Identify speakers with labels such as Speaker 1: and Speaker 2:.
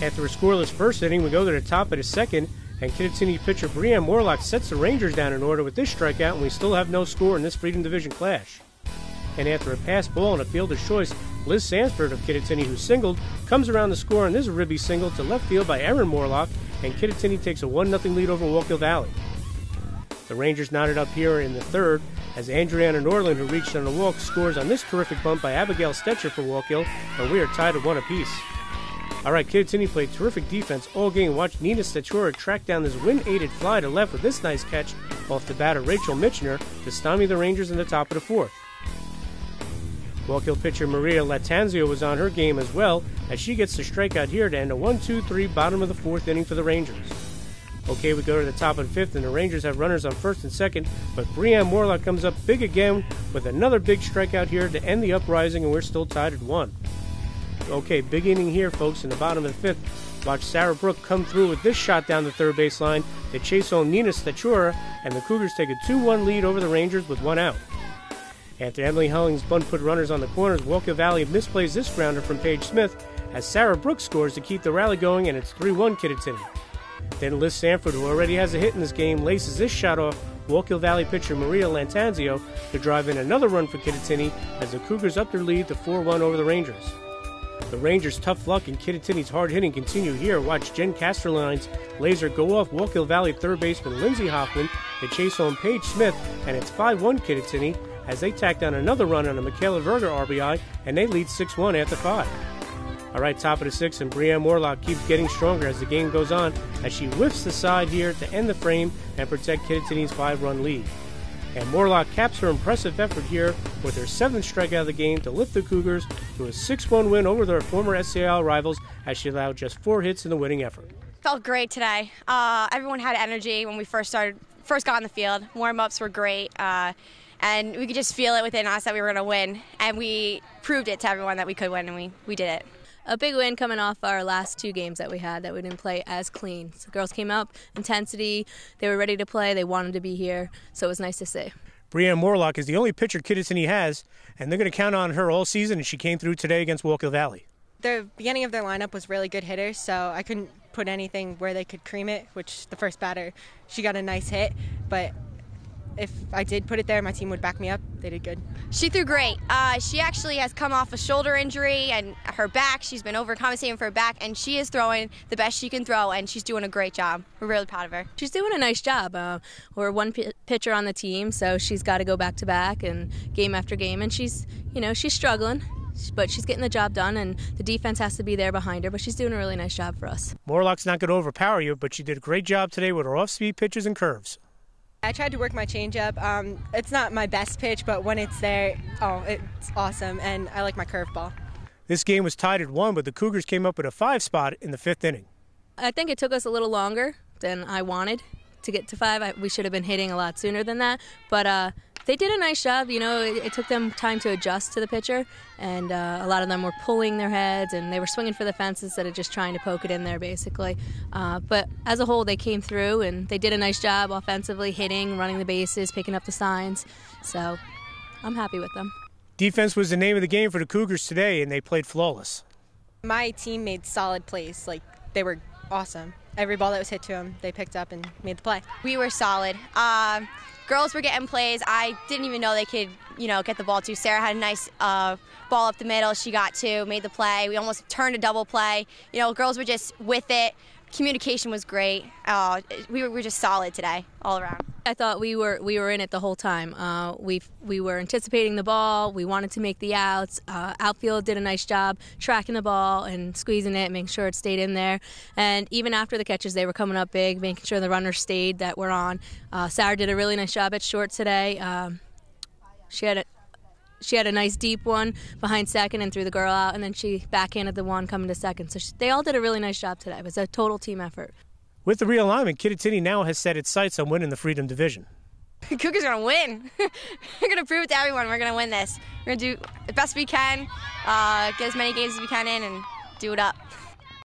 Speaker 1: After a scoreless first inning, we go to the top of the second, and Kittatinny pitcher Brianne Morlock sets the Rangers down in order with this strikeout, and we still have no score in this Freedom Division clash. And after a pass ball and a fielder's choice, Liz Sanford of Kittatinny, who singled, comes around the score on this ribby single to left field by Erin Morlock, and Kittatinny takes a 1-0 lead over Wallkill Valley. The Rangers knotted up here in the third as Andriana Norland, who reached on a walk, scores on this terrific bump by Abigail Stetcher for Wallkill, and we are tied at 1 apiece. All right, Kittatinny played terrific defense all game. Watch Nina Stachura track down this wind-aided fly to left with this nice catch off the bat of Rachel Mitchner to stymie the Rangers in the top of the fourth. Wallkill pitcher Maria Latanzio was on her game as well, as she gets the strikeout here to end a 1-2-3 bottom of the fourth inning for the Rangers. Okay, we go to the top of the fifth, and the Rangers have runners on first and second, but Brianne Morlock comes up big again with another big strikeout here to end the uprising, and we're still tied at 1. Okay, big inning here, folks, in the bottom of the fifth. Watch Sarah Brook come through with this shot down the third base line to chase home Nina Stachura, and the Cougars take a 2-1 lead over the Rangers with 1 out. After Emily Hulling's bunt put runners on the corners, Wallkill Valley misplays this grounder from Paige Smith as Sarah Brook scores to keep the rally going, and it's 3-1 Kittatinny. Then Liz Sanford, who already has a hit in this game, laces this shot off Wallkill Valley pitcher Maria Lantanzio to drive in another run for Kittatinny as the Cougars up their lead to 4-1 over the Rangers. The Rangers' tough luck and Kittatinny's hard hitting continue here. Watch Jen Casterline's laser go off Wallkill Valley third baseman Lindsey Hoffman to chase home Paige Smith, and it's 5-1 Kittatinny as they tack down another run on a Michaela Verger RBI, and they lead 6-1 after 5. All right, top of the sixth, and Brianne Morlock keeps getting stronger as the game goes on as she whiffs the side here to end the frame and protect Kittatinny's 5-run lead. And Morlock caps her impressive effort here with her 7th strikeout of the game to lift the Cougars to a 6-1 win over their former SCIL rivals as she allowed just 4 hits in the winning effort.
Speaker 2: Felt great today. Everyone had energy when we first got on the field. Warm-ups were great, and we could just feel it within us that we were going to win. And we proved it to everyone that we could win, and we did it.
Speaker 3: A big win coming off our last 2 games that we had that we didn't play as clean. So the girls came up, intensity, they were ready to play, they wanted to be here, so it was nice to see.
Speaker 1: Brianne Morlock is the only pitcher Kittatinny has, and they're going to count on her all season, and she came through today against Wallkill Valley.
Speaker 4: The beginning of their lineup was really good hitters, so I couldn't put anything where they could cream it, which the first batter, she got a nice hit, but if I did put it there, my team would back me up. They did good.
Speaker 2: She threw great. She actually has come off a shoulder injury and her back. She's been overcompensating for her back, and she is throwing the best she can throw, and she's doing a great job. We're really proud of her.
Speaker 3: She's doing a nice job. We're one pitcher on the team, so she's got to go back to back and game after game, and she's struggling. But she's getting the job done, and the defense has to be there behind her, but she's doing a really nice job for us.
Speaker 1: Morlock's not going to overpower you, but she did a great job today with her off-speed pitches and curves.
Speaker 4: I tried to work my changeup. It's not my best pitch, but when it's there, it's awesome, and I like my curveball.
Speaker 1: This game was tied at 1, but the Cougars came up with a 5 spot in the 5th inning.
Speaker 3: I think it took us a little longer than I wanted to get to 5. We should have been hitting a lot sooner than that, but they did a nice job. It took them time to adjust to the pitcher, and a lot of them were pulling their heads, and they were swinging for the fence instead of just trying to poke it in there, basically. But as a whole, they came through, and they did a nice job offensively, hitting, running the bases, picking up the signs. So I'm happy with them.
Speaker 1: Defense was the name of the game for the Cougars today, and they played flawless.
Speaker 4: My team made solid plays. They were awesome. Every ball that was hit to them, they picked up and made the play.
Speaker 2: We were solid. Girls were getting plays. I didn't even know they could, get the ball to. Sarah had a nice ball up the middle. She got 2, made the play. We almost turned a double play. Girls were just with it. Communication was great. We were just solid today, all around.
Speaker 3: I thought we were in it the whole time. We were anticipating the ball. We wanted to make the outs. Outfield did a nice job tracking the ball and squeezing it, making sure it stayed in there. And even after the catches, they were coming up big, making sure the runners stayed that were on. Sarah did a really nice job at short today. She had a nice deep one behind second and threw the girl out, and then she backhanded the one coming to second. So they all did a really nice job today. It was a total team effort.
Speaker 1: With the realignment, Kittatinny now has set its sights on winning the Freedom Division.
Speaker 2: Cougars are going to win. We're going to prove it to everyone we're going to win this. We're going to do the best we can, get as many games as we can in, and do it up.